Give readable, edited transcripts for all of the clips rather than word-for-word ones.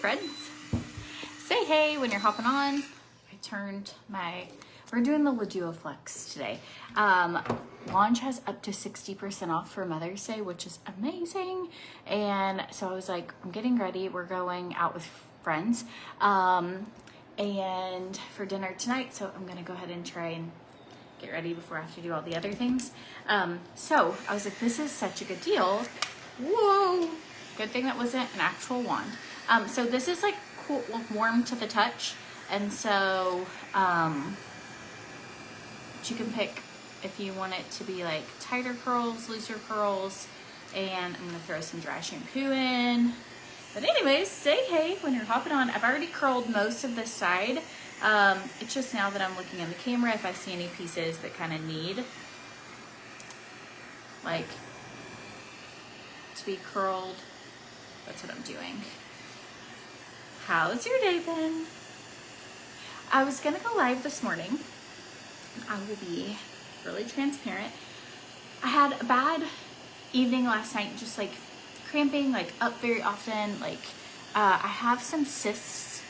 friends. Say hey when you're hopping on. We're doing the Leduo Flex today. Launch has up to 60% off for Mother's Day, which is amazing. And so I was like, I'm getting ready. We're going out with friends and for dinner tonight. So I'm gonna go ahead and try and get ready before I have to do all the other things. So I was like, this is such a good deal. Whoa, good thing that wasn't an actual wand. So this is like cool, warm to the touch. And so you can pick if you want it to be like tighter curls, looser curls, and I'm gonna throw some dry shampoo in. But anyways, say hey when you're hopping on. I've already curled most of this side. It's just now that I'm looking in the camera, if I see any pieces that kind of need like to be curled, that's what I'm doing. How's your day been? I was gonna go live this morning. I will be really transparent. I had a bad evening last night, just like cramping, like up very often. Like I have some cysts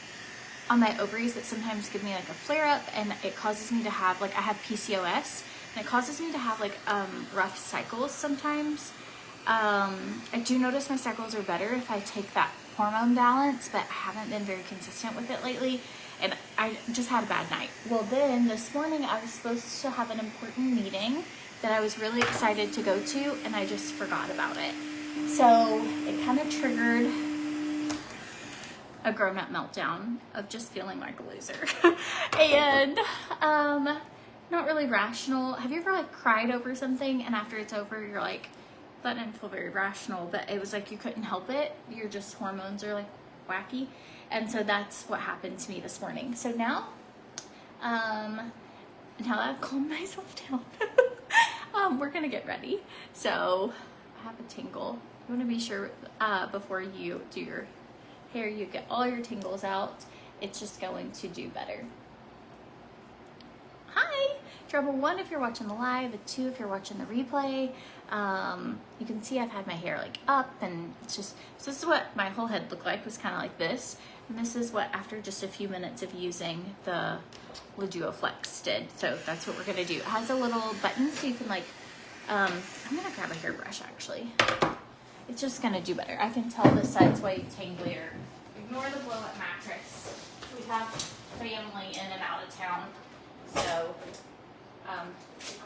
on my ovaries that sometimes give me like a flare up, and it causes me to have like, I have PCOS, and it causes me to have like rough cycles sometimes. I do notice my cycles are better if I take that hormone balance, but I haven't been very consistent with it lately. And I just had a bad night. Well, then this morning I was supposed to have an important meeting that I was really excited to go to, and I just forgot about it. So it kind of triggered a grown-up meltdown of just feeling like a loser. And not really rational. Have you ever like cried over something and after it's over you're like, that didn't feel very rational, but it was like you couldn't help it. Your just hormones are like wacky. And so that's what happened to me this morning. So now that I've calmed myself down, we're gonna get ready. So I have a tingle. You wanna be sure before you do your hair, you get all your tingles out. It's just going to do better. Hi, Trouble 1 if you're watching the live, and 2 if you're watching the replay. You can see I've had my hair like up, and it's just, so this is what my whole head looked like, was kind of like this. And this is what, after just a few minutes of using the Leduo Flex did. So that's what we're gonna do. It has a little button so you can like, I'm gonna grab a hairbrush actually. It's just gonna do better. I can tell this side's way tanglier. Ignore the blow up mattress. We have family in and out of town. So, I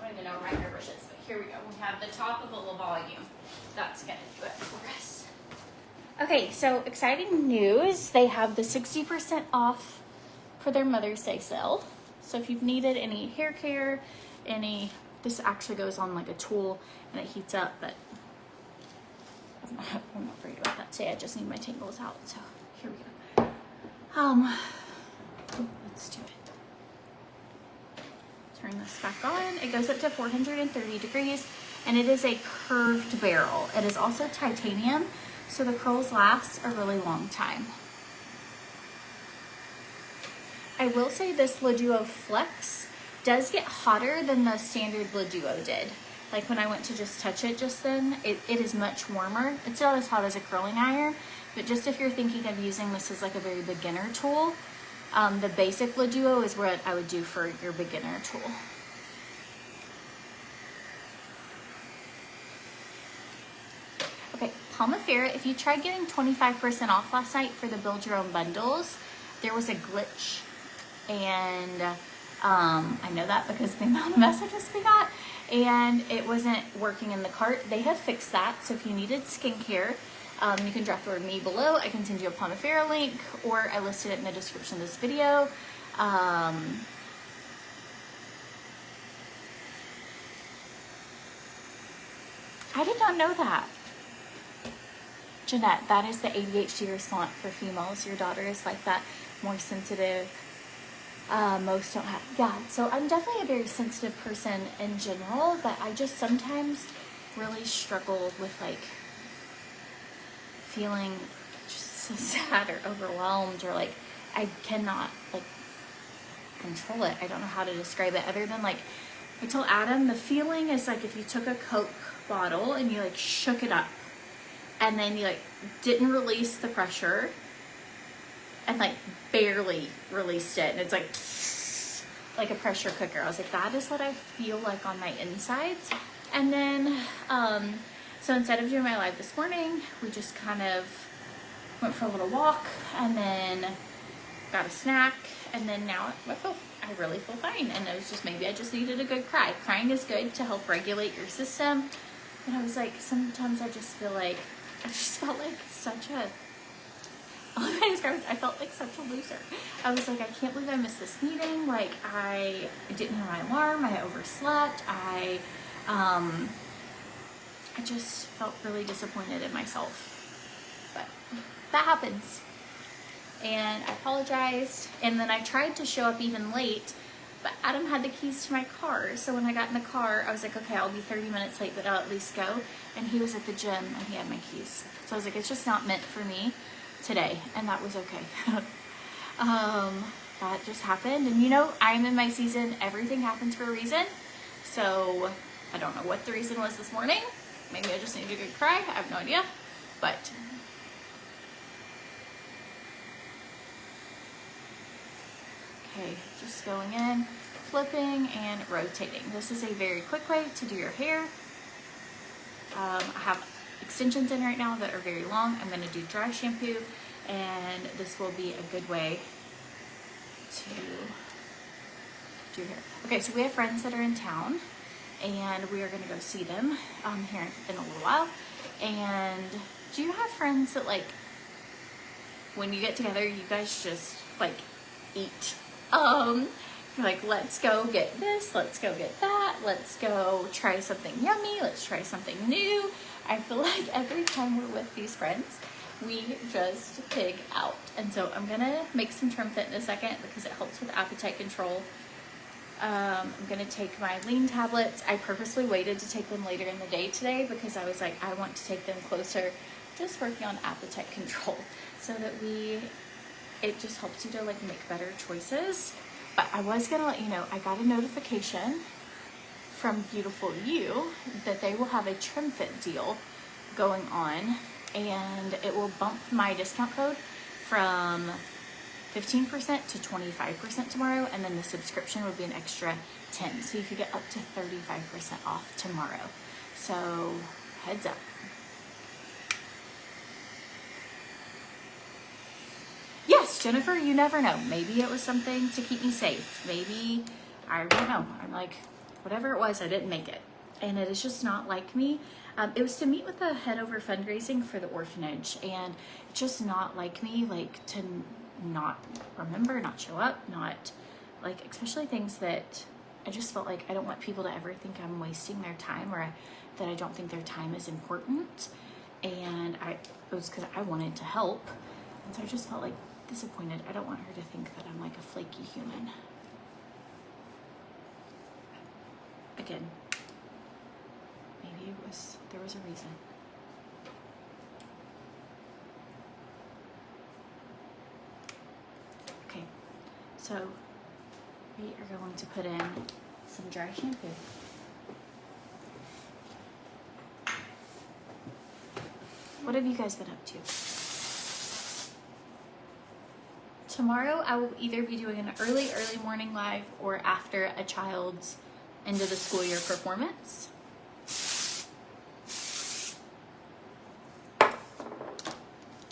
don't even know where my hairbrush is, but here we go. We have the top of a little volume. That's gonna do it for us. Okay, so exciting news. They have the 60% off for their Mother's Day sale. So if you've needed any hair care, this actually goes on like a tool and it heats up, but I'm not worried about that today. I just need my tangles out. So here we go. Let's do it. Turn this back on. It goes up to 430 degrees, and it is a curved barrel. It is also titanium, so the curls last a really long time. I will say this Leduo Flex does get hotter than the standard Leduo did. Like when I went to just touch it just then, it is much warmer. It's not as hot as a curling iron, but just if you're thinking of using this as like a very beginner tool, the basic Leduo is what I would do for your beginner tool. Okay, Pomifera, if you tried getting 25% off last night for the Build Your Own bundles, there was a glitch. And I know that because the amount of messages we got, and it wasn't working in the cart. They have fixed that, so if you needed skincare, you can drop the word me below. I can send you a Pomifera link, or I listed it in the description of this video. I did not know that. Jeanette, that is the ADHD response for females. Your daughter is like that, more sensitive. Most don't have, yeah, so I'm definitely a very sensitive person in general, but I just sometimes really struggle with like feeling just so sad or overwhelmed, or like I cannot like control it. I don't know how to describe it other than like, I told Adam, the feeling is like if you took a Coke bottle and you like shook it up and then you like didn't release the pressure and like barely released it, and it's like a pressure cooker. I was like, that is what I feel like on my insides. And then so instead of doing my live this morning, we just kind of went for a little walk and then got a snack, and then now I really feel fine. And it was just, maybe I just needed a good cry. Crying is good to help regulate your system. And I was like, sometimes I just felt like such a, I felt like such a loser. I was like, I can't believe I missed this meeting. Like, I didn't hear my alarm. I overslept. I just felt really disappointed in myself. But that happens. And I apologized. And then I tried to show up even late, but Adam had the keys to my car. So when I got in the car, I was like, okay, I'll be 30 minutes late, but I'll at least go. And he was at the gym and he had my keys. So I was like, it's just not meant for me today. And that was okay. That just happened. And you know, I'm in my season. Everything happens for a reason. So I don't know what the reason was this morning. Maybe I just needed a good cry. I have no idea. But okay, just going in, flipping and rotating. This is a very quick way to do your hair. I have extensions in right now that are very long. I'm going to do dry shampoo, and this will be a good way to do hair. Okay, so we have friends that are in town, and we are going to go see them here in a little while. And do you have friends that, like, when you get together, you guys just like eat? You're like, let's go get this, let's go get that, let's go try something yummy, let's try something new. I feel like every time we're with these friends, we just pig out. And so I'm gonna make some Trim Fit in a second because it helps with appetite control. I'm gonna take my lean tablets. I purposely waited to take them later in the day today because I was like, I want to take them closer, just working on appetite control, so that it just helps you to like make better choices. But I was gonna let you know, I got a notification from Beautiful You that they will have a Trim Fit deal going on, and it will bump my discount code from 15% to 25% tomorrow, and then the subscription would be an extra 10, so you could get up to 35% off tomorrow. So heads up. Yes, Jennifer, you never know. Maybe it was something to keep me safe. Maybe, I don't know. I'm like, whatever it was, I didn't make it. And it is just not like me. It was to meet with the Head Over fundraising for the orphanage, and it's just not like me, like, to not remember, not show up, not, like, especially things that I just felt like I don't want people to ever think I'm wasting their time, or that I don't think their time is important. And it was because I wanted to help, and so I just felt like disappointed. I don't want her to think that I'm like a flaky human. Again, maybe there was a reason. Okay, so we are going to put in some dry shampoo. What have you guys been up to? Tomorrow I will either be doing an early morning live or after a child's end of the school year performance.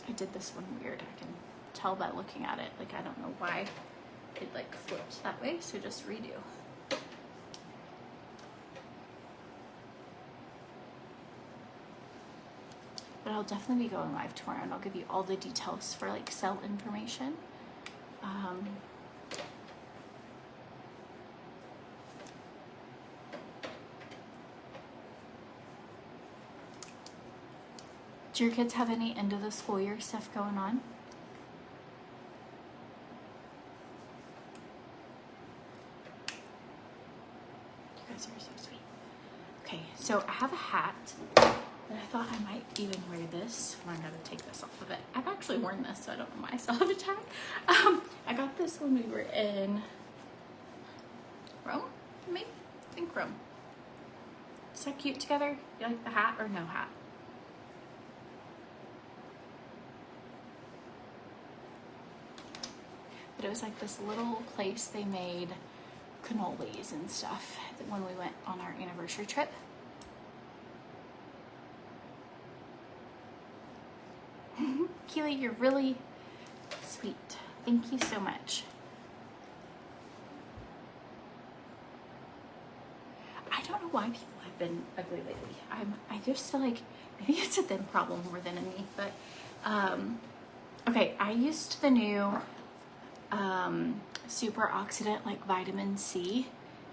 I did this one weird. I can tell by looking at it. Like, I don't know why it like flipped that way, so just redo. But I'll definitely be going live tomorrow, and I'll give you all the details for like cell information. Do your kids have any end of the school year stuff going on? You guys are so sweet. Okay, so I have a hat, and I thought I might even wear this. I gotta take this off of it. I've actually worn this, so I don't know why I still have a tag. I got this when we were in Rome, maybe? I think Rome. Is that cute together? You like the hat or no hat? but it was like this little place they made cannolis and stuff when we went on our anniversary trip. Keely, you're really sweet. Thank you so much. I don't know why people have been ugly lately. I just feel like maybe it's a them problem more than a me, but okay, I used the new Superoxidant like vitamin C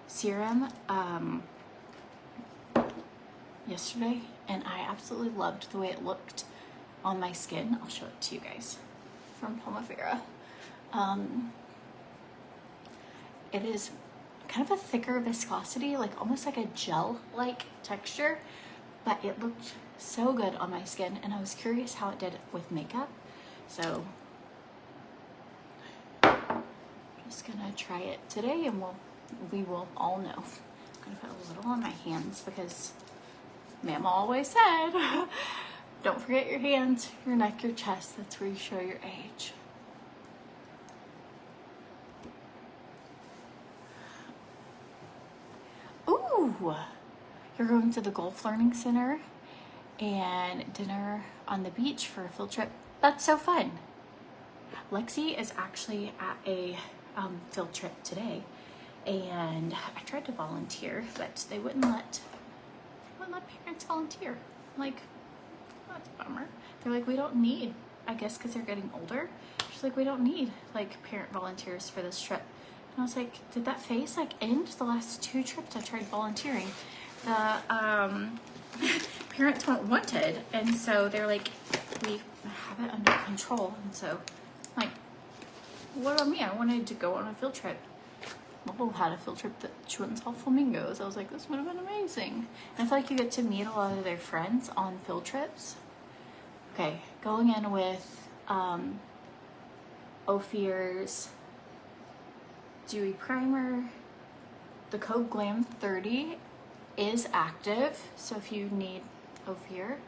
serum yesterday, and I absolutely loved the way it looked on my skin. I'll show it to you guys from Pomifera. It is kind of a thicker viscosity, like almost like a gel-like texture, but it looked so good on my skin, and I was curious how it did with makeup. So just gonna try it today, and we will all know. I'm gonna put a little on my hands because Mama always said, don't forget your hands, your neck, your chest. That's where you show your age. Ooh, you're going to the Golf Learning Center and dinner on the beach for a field trip. That's so fun. Lexi is actually at a field trip today, and I tried to volunteer, but they wouldn't let parents volunteer. Like, that's a bummer. They're like, we don't need, I guess because they're getting older. She's like, we don't need like parent volunteers for this trip. And I was like, did that phase like end the last 2 trips I tried volunteering? The parents weren't wanted, and so they're like, we have it under control. And so, like, what about me? I wanted to go on a field trip. Mobile had a field trip that she went and saw flamingos. I was like, this would have been amazing. And I feel like you get to meet a lot of their friends on field trips. Okay, going in with Ophir's Dewy Primer. The code GLAM30 is active, so if you need Ophir,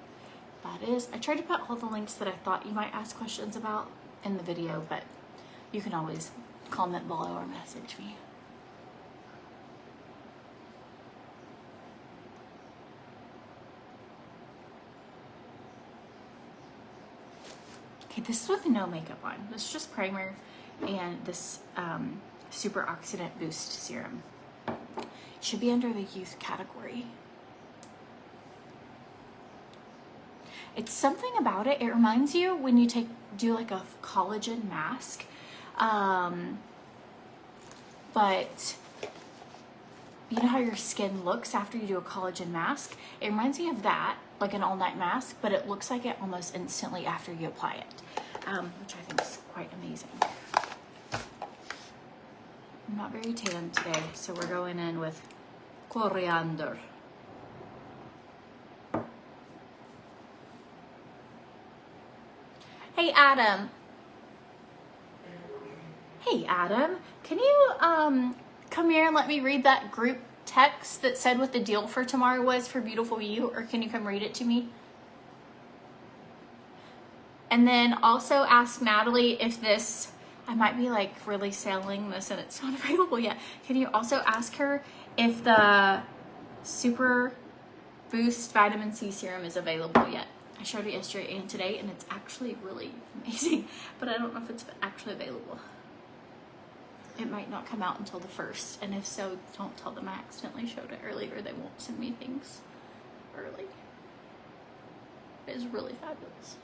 that is. I tried to put all the links that I thought you might ask questions about in the video, but you can always comment below or message me. Okay, this is with no makeup on. This is just primer and this Superoxidant Boost Serum. It should be under the youth category. It's something about it. It reminds you when you do like a collagen mask. But you know how your skin looks after you do a collagen mask? It reminds me of that, like an all-night mask, but it looks like it almost instantly after you apply it, which I think is quite amazing. I'm not very tan today, so we're going in with coriander. Hey, Adam. Hey, Adam, can you come here and let me read that group text that said what the deal for tomorrow was for Beautiful You, or can you come read it to me? And then also ask Natalie if this, I might be like really selling this and it's not available yet. Can you also ask her if the Super Boost Vitamin C Serum is available yet? I showed it yesterday and today, and it's actually really amazing, but I don't know if it's actually available. It might not come out until the 1st, and if so, don't tell them I accidentally showed it earlier. They won't send me things early. It is really fabulous.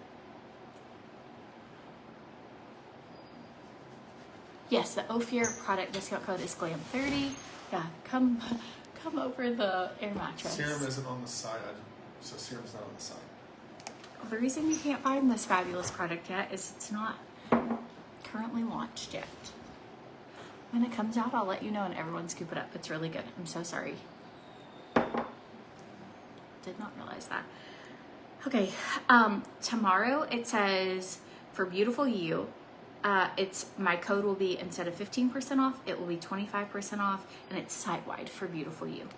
Yes, the Ophir product discount code is GLAM30. Yeah, come over the air mattress. Serum isn't on the side, so serum's not on the side. Well, the reason you can't find this fabulous product yet is it's not currently launched yet. When it comes out, I'll let you know and everyone scoop it up. It's really good. I'm so sorry. Did not realize that. Okay, tomorrow it says for Beautiful You, my code will be, instead of 15% off, it will be 25% off, and it's site-wide for Beautiful You.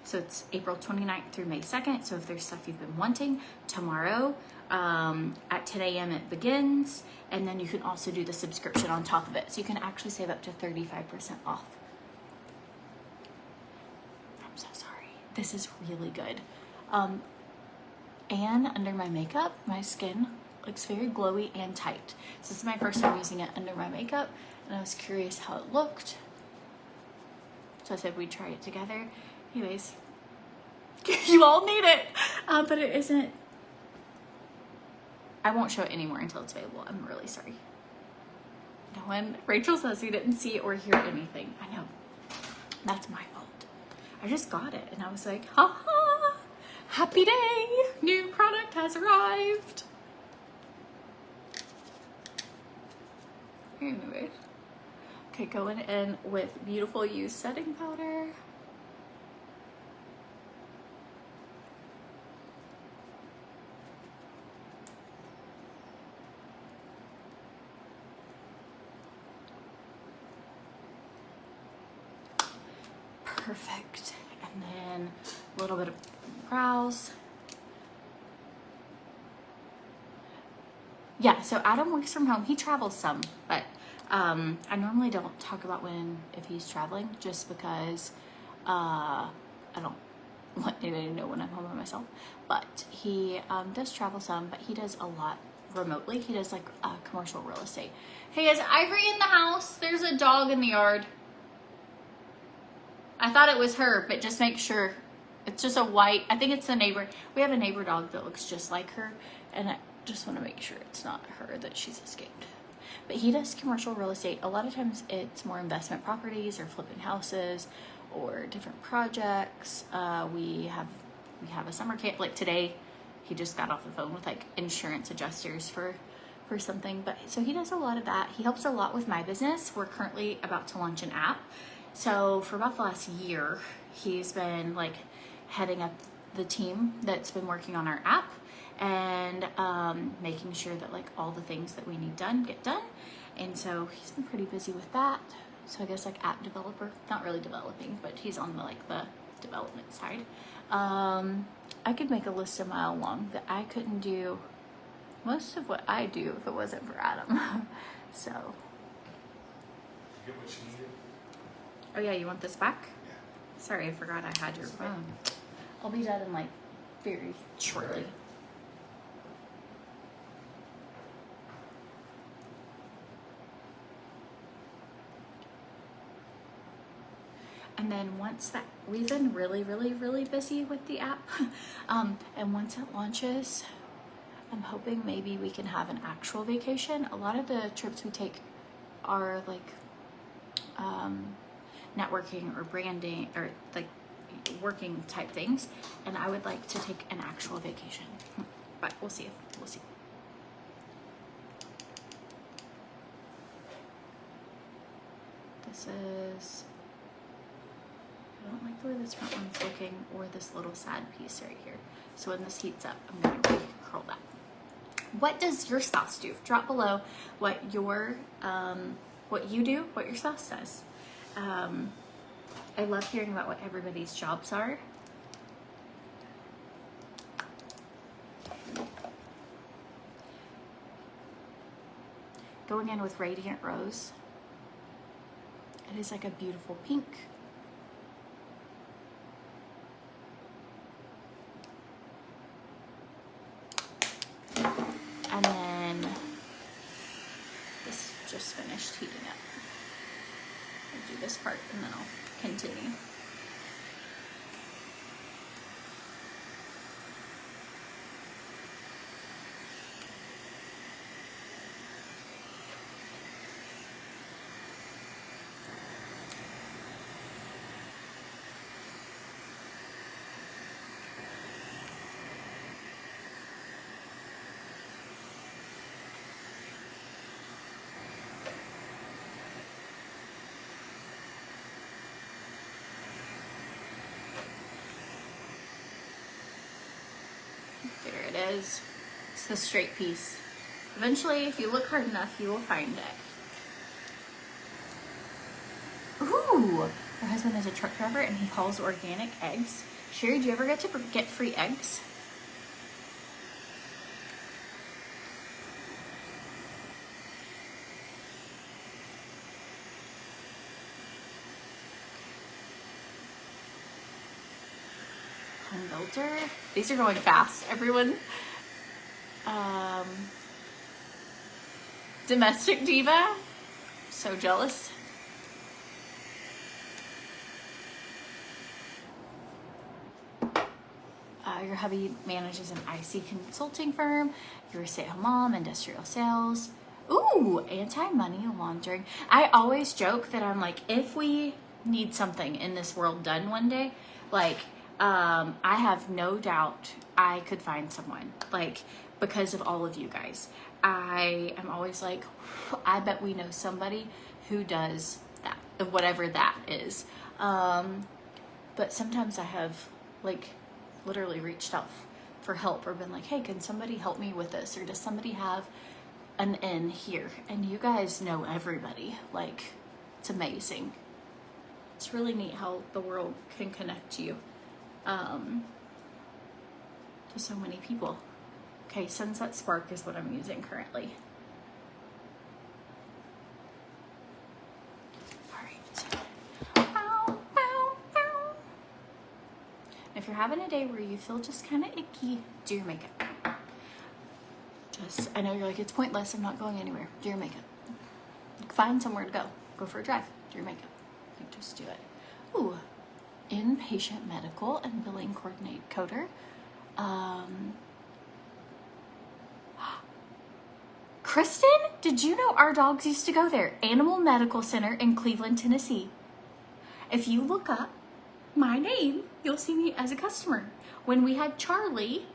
So it's April 29th through May 2nd. So if there's stuff you've been wanting, tomorrow At 10 a.m. it begins, and then you can also do the subscription on top of it. So you can actually save up to 35% off. I'm so sorry. This is really good. And under my makeup, my skin looks very glowy and tight. So this is my first time using it under my makeup, and I was curious how it looked. So I said we'd try it together. Anyways, you all need it, but it isn't. I won't show it anymore until it's available. I'm really sorry. No one, Rachel says we didn't see or hear anything. I know, that's my fault. I just got it and I was like, ha ha, happy day, new product has arrived. Anyways, okay, going in with Beautiful You setting powder. Perfect. And then a little bit of brows. Yeah, so Adam works from home. He travels some, but I normally don't talk about if he's traveling, just because I don't want anybody to know when I'm home by myself. But he does travel some, but he does a lot remotely. He does like commercial real estate. Hey, is Ivory in the house? There's a dog in the yard. I thought it was her, but just make sure. It's just a white, I think it's the neighbor. We have a neighbor dog that looks just like her, and I just want to make sure it's not her, that she's escaped. But he does commercial real estate. A lot of times it's more investment properties or flipping houses or different projects. We have a summer camp. Like today, he just got off the phone with like insurance adjusters for something. But so he does a lot of that. He helps a lot with my business. We're currently about to launch an app. So for about the last year, he's been like heading up the team that's been working on our app and making sure that like all the things that we need done get done. And so he's been pretty busy with that. So I guess like app developer, not really developing, but he's on the development side. I could make a list a mile long that I couldn't do most of what I do if it wasn't for Adam. So. Did you get what you needed? Oh yeah, you want this back? Yeah. Sorry, I forgot I had your phone. I'll be done in like very shortly. Right. And then once that, we've been really, really, really busy with the app. And once it launches, I'm hoping maybe we can have an actual vacation. A lot of the trips we take are like networking or branding or like working type things, and I would like to take an actual vacation, but we'll see. This is, I don't like the way this front one's looking, or this little sad piece right here. So when this heats up, I'm gonna curl that. What does your spouse do? Drop below what your what you do, what your spouse does. I love hearing about what everybody's jobs are. Going in with Radiant Rose. It is like a beautiful pink. And then this just finished heating up. I'll do this part and then I'll continue. There it is. It's the straight piece. Eventually, if you look hard enough, you will find it. Ooh! Her husband is a truck driver and he hauls organic eggs. Sherry, do you ever get to get free eggs? filter. These are going fast, everyone. Domestic Diva. So jealous. Your hubby manages an IC consulting firm. You're a stay-at-home mom, industrial sales. Ooh, anti-money laundering. I always joke that I'm like, if we need something in this world done one day, like, I have no doubt I could find someone, like, because of all of you guys. I am always like, I bet we know somebody who does that, whatever that is. But sometimes I have, like, literally reached out for help or been like, hey, can somebody help me with this? Or does somebody have an in here? And you guys know everybody. Like, it's amazing. It's really neat how the world can connect you to so many people. Okay, Sunset Spark is what I'm using currently. All right. Ow, ow, ow. If you're having a day where you feel just kind of icky, do your makeup. I know you're like, it's pointless, I'm not going anywhere. Do your makeup. Find somewhere to go. Go for a drive. Do your makeup. Like, just do it. Ooh, inpatient medical and billing coder. Kristen, did you know our dogs used to go there? Animal Medical Center in Cleveland, Tennessee. If you look up my name, you'll see me as a customer. When we had Charlie,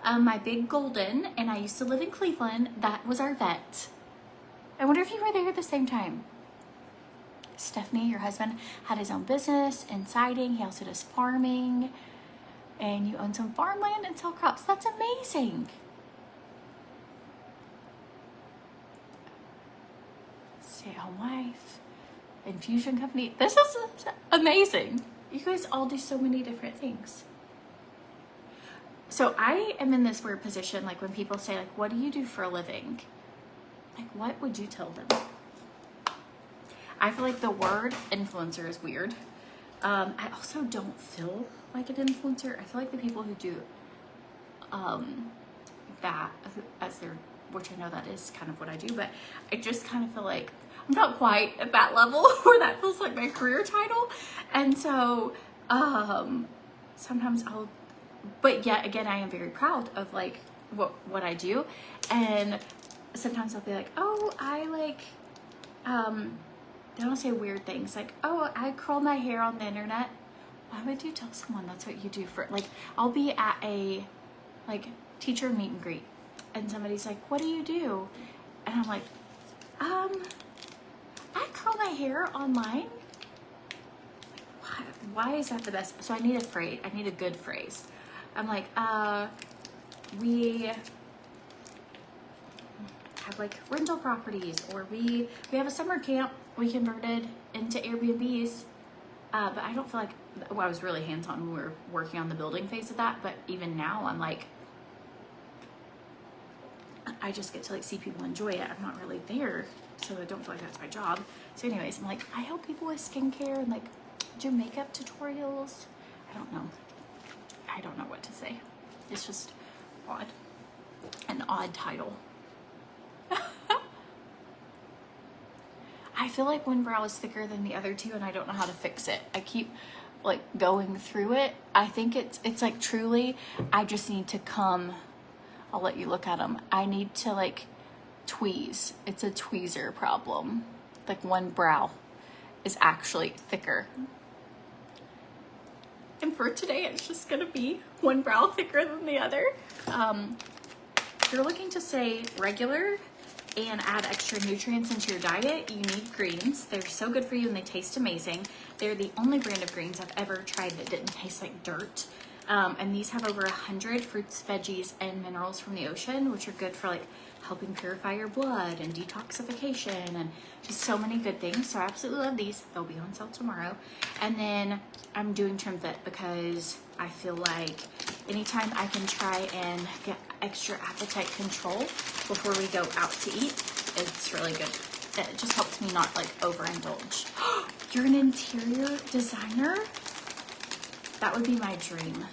my big golden, and I used to live in Cleveland, that was our vet. I wonder if you were there at the same time. Stephanie, your husband, had his own business in siding. He also does farming. And you own some farmland and sell crops. That's amazing. Stay-at-home wife. Infusion company. This is amazing. You guys all do so many different things. So I am in this weird position, like when people say, like, what do you do for a living? Like, what would you tell them? I feel like the word influencer is weird. I also don't feel like an influencer. I feel like the people who do that as their, which I know that is kind of what I do, but I just kind of feel like I'm not quite at that level where that feels like my career title. And so sometimes I'll, but yet again, I am very proud of like what I do. And sometimes I'll be like, oh, I like, they don't say weird things like, oh, I curl my hair on the internet. Why would you tell someone that's what you do for, like, I'll be at a like teacher meet and greet and somebody's like, what do you do? And I'm like, I curl my hair online. Why is that the best? So I need a phrase. I need a good phrase. I'm like, we have like rental properties, or we have a summer camp we converted into Airbnbs. But I don't feel like, well, I was really hands-on when we were working on the building phase of that. But even now I'm like, I just get to like see people enjoy it. I'm not really there, so I don't feel like that's my job. So anyways, I'm like, I help people with skincare and like do makeup tutorials. I don't know what to say. It's just odd. An odd title. I feel like one brow is thicker than the other two and I don't know how to fix it. I keep like going through it. I think it's like truly, I just need to come, I'll let you look at them. I need to like tweeze. It's a tweezer problem. Like one brow is actually thicker. And for today, it's just gonna be one brow thicker than the other. If you're looking to stay regular and add extra nutrients into your diet, you need greens. They're so good for you and they taste amazing. They're the only brand of greens I've ever tried that didn't taste like dirt. And these have over 100 fruits, veggies, and minerals from the ocean, which are good for like helping purify your blood and detoxification and just so many good things. So I absolutely love these. They'll be on sale tomorrow. And then I'm doing Trim Fit because I feel like anytime I can try and get extra appetite control before we go out to eat, it's really good. It just helps me not like overindulge. You're an interior designer? That would be my dream.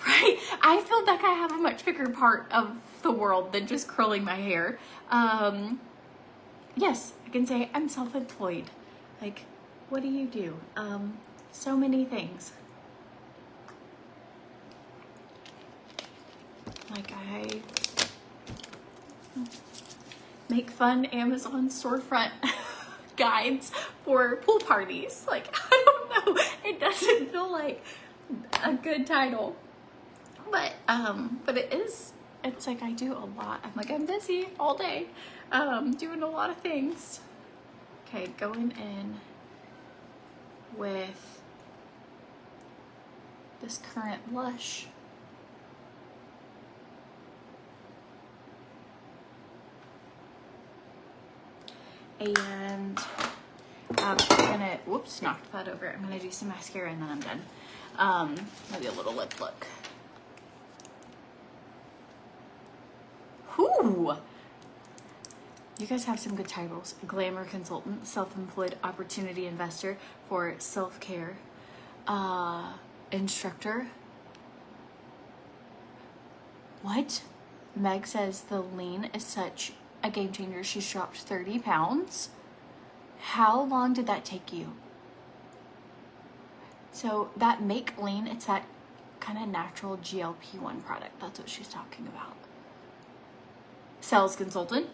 Right? I feel like I have a much bigger part of the world than just curling my hair. Yes, I can say I'm self-employed. Like, what do you do? So many things. Like, I make fun Amazon storefront guides for pool parties. Like, I don't know. It doesn't feel like a good title. But it is, it's like I do a lot. I'm busy all day, doing a lot of things. Okay, going in with this current blush. And I'm gonna, whoops, knocked that over. I'm gonna do some mascara and then I'm done. Maybe a little lip look. Whoo! You guys have some good titles. Glamour consultant, self-employed opportunity investor for self-care, instructor. What? Meg says the lean is such a game changer. She's dropped 30 pounds. How long did that take you? So that Make Lean, it's that kind of natural GLP-1 product. That's what she's talking about. Sales consultant.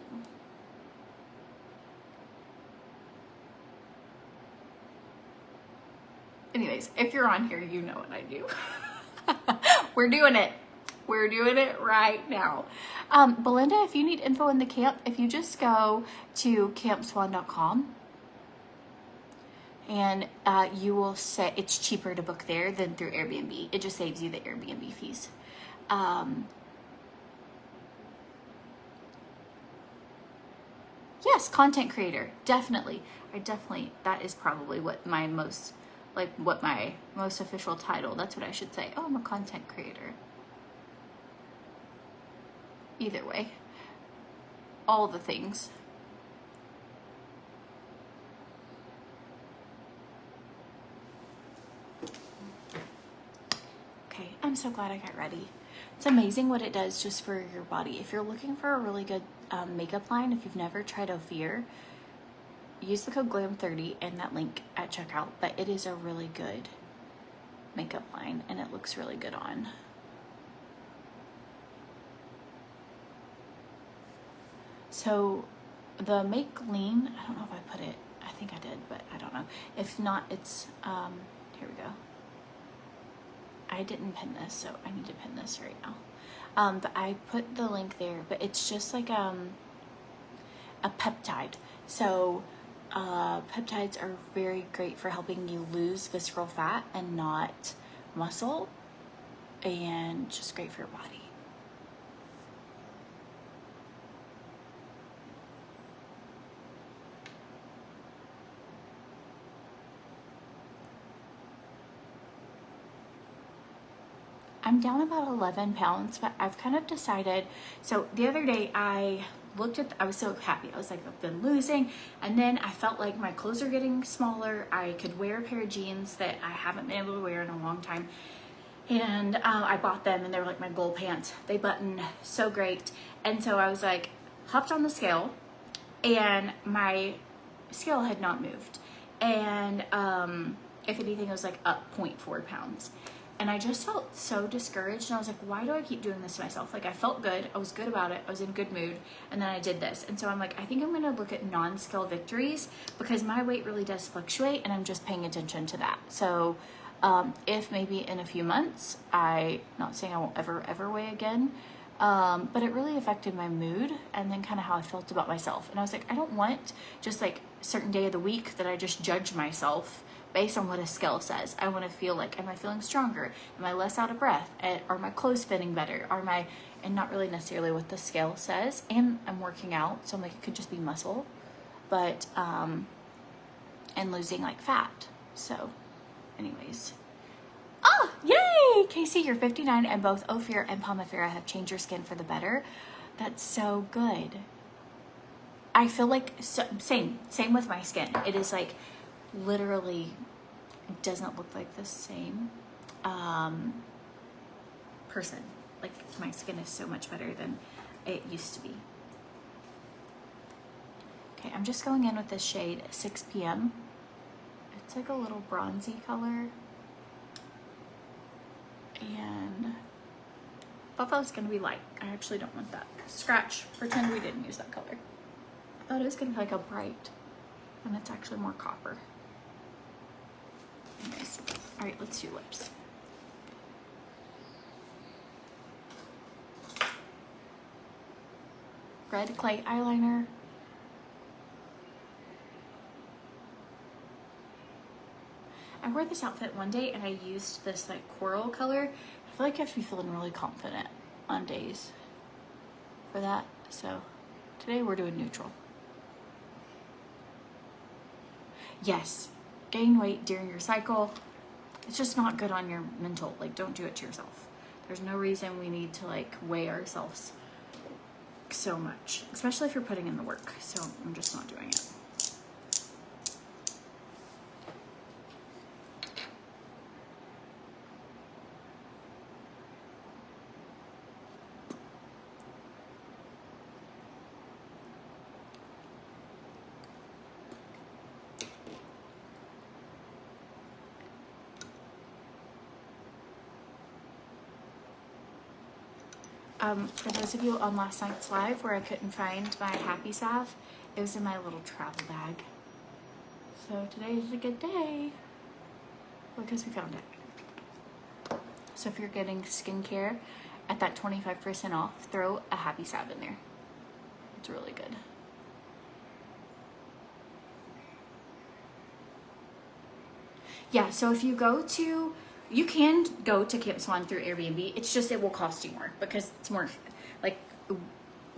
Anyways, if you're on here, you know what I do. We're doing it. We're doing it right now. Belinda, if you need info in the camp, if you just go to campswan.com and you will say it's cheaper to book there than through Airbnb. It just saves you the Airbnb fees. Yes, content creator, definitely. That is probably what my most official title, that's what I should say. Oh, I'm a content creator. Either way, all the things. Okay, I'm so glad I got ready. It's amazing what it does just for your body. If you're looking for a really good makeup line, if you've never tried Ophir, use the code GLAM30 and that link at checkout. But it is a really good makeup line and it looks really good on. So the Make Lean, I don't know if I put it, I think I did, but I don't know. If not, it's, here we go. I didn't pin this, so I need to pin this right now. But I put the link there, but it's just like a peptide. So peptides are very great for helping you lose visceral fat and not muscle, and just great for your body. I'm down about 11 pounds, but I've kind of decided, so the other day I was so happy. I was like, I've been losing, and then I felt like my clothes are getting smaller. I could wear a pair of jeans that I haven't been able to wear in a long time. And I bought them and they were like my goal pants. They button so great. And so I was like, hopped on the scale and my scale had not moved. And if anything, it was like up 0.4 pounds. And I just felt so discouraged, and I was like, why do I keep doing this to myself? Like, I felt good, I was good about it, I was in a good mood, and then I did this. And so I'm like, I think I'm gonna look at non-scale victories, because my weight really does fluctuate, and I'm just paying attention to that. So if maybe in a few months, not saying I won't ever weigh again, but it really affected my mood, and then kind of how I felt about myself. And I was like, I don't want just like a certain day of the week that I just judge myself based on what a scale says. I want to feel like, am I feeling stronger? Am I less out of breath? Are my clothes fitting better? And not really necessarily what the scale says. And I'm working out, so I'm like, it could just be muscle, but, and losing like fat. So anyways. Oh, yay! Casey, you're 59 and both Ophir and Pomifera have changed your skin for the better. That's so good. I feel like, same with my skin. It is like, literally, it doesn't look like the same person. Like, my skin is so much better than it used to be. Okay, I'm just going in with this shade 6 p.m. It's like a little bronzy color. And I thought that was gonna be light. I actually don't want that. Scratch, pretend we didn't use that color. I thought it was gonna be like a bright, and it's actually more copper. Anyways, all right, let's do lips. Red clay eyeliner. I wore this outfit one day and I used this like coral color. I feel like I have to be feeling really confident on days for that. So today we're doing neutral. Yes, gain weight during your cycle. It's just not good on your mental. Like, don't do it to yourself. There's no reason we need to like weigh ourselves so much, especially if you're putting in the work. So I'm just not doing it. For those of you on last night's live where I couldn't find my happy salve, it was in my little travel bag. So today is a good day because we found it. So if you're getting skincare at that 25% off, throw a happy salve in there. It's really good. Yeah, so if you go to, you can go to Camp Swan through Airbnb. It's just, it will cost you more because it's more like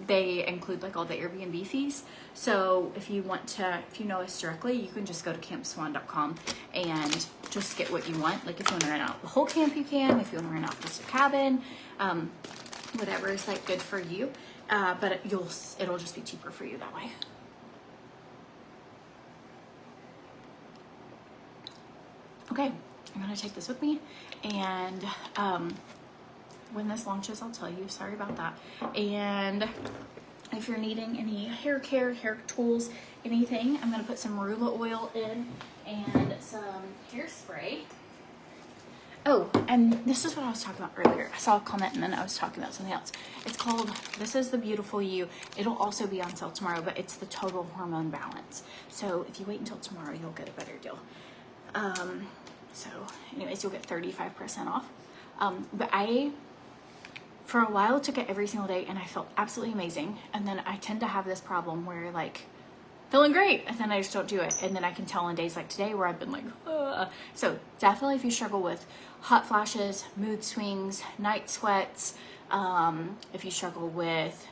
they include like all the Airbnb fees. So if you want to, if you know us directly, you can just go to campswan.com and just get what you want. Like if you want to rent out the whole camp, you can. If you want to rent out just a cabin, whatever is like good for you. But it'll just be cheaper for you that way. Okay, I'm gonna take this with me, and when this launches, I'll tell you. Sorry about that. And if you're needing any hair care, hair tools, anything, I'm gonna put some Marula oil in and some hairspray. Oh, and this is what I was talking about earlier. I saw a comment and then I was talking about something else. It's called, this is the Beautiful You. It'll also be on sale tomorrow, but it's the Total Hormone Balance. So if you wait until tomorrow, you'll get a better deal. So anyways, you'll get 35% off. But I, for a while, took it every single day and I felt absolutely amazing. And then I tend to have this problem where like, feeling great, and then I just don't do it. And then I can tell on days like today where I've been like, ugh. So definitely if you struggle with hot flashes, mood swings, night sweats, if you struggle with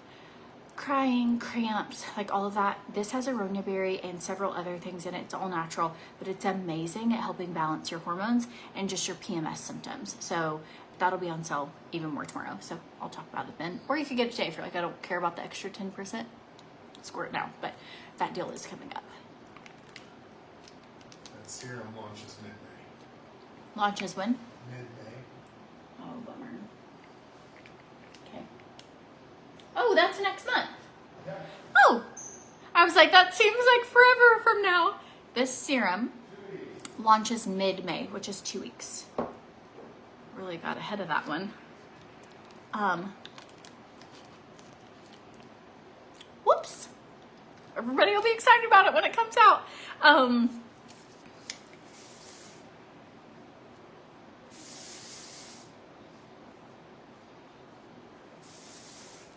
crying, cramps, like all of that, this has aronia berry and several other things in it. It's all natural, but it's amazing at helping balance your hormones and just your PMS symptoms. So that'll be on sale even more tomorrow. So I'll talk about it then. Or you could get it today if you're like, I don't care about the extra 10%. Score it now, but that deal is coming up. That serum launches mid-May. Launches when? Mid-May. Oh, bummer. Okay. Oh, that's next month. Yeah. Oh, I was like, that seems like forever from now. This serum launches mid-May, which is 2 weeks. Really got ahead of that one. Whoops. Everybody will be excited about it when it comes out.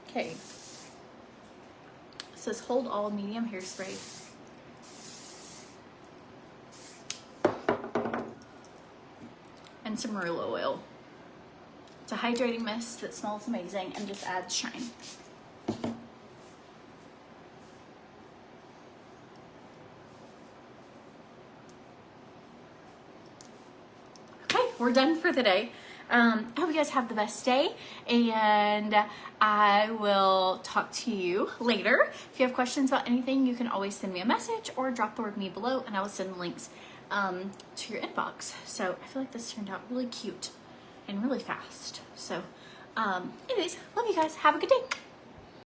Okay. It says hold all medium hairspray. And some Marula oil. It's a hydrating mist that smells amazing and just adds shine. Okay, we're done for the day. I hope you guys have the best day, and I will talk to you later. If you have questions about anything, you can always send me a message or drop the word me below, and I will send links to your inbox. So I feel like this turned out really cute and really fast. So anyways, love you guys. Have a good day.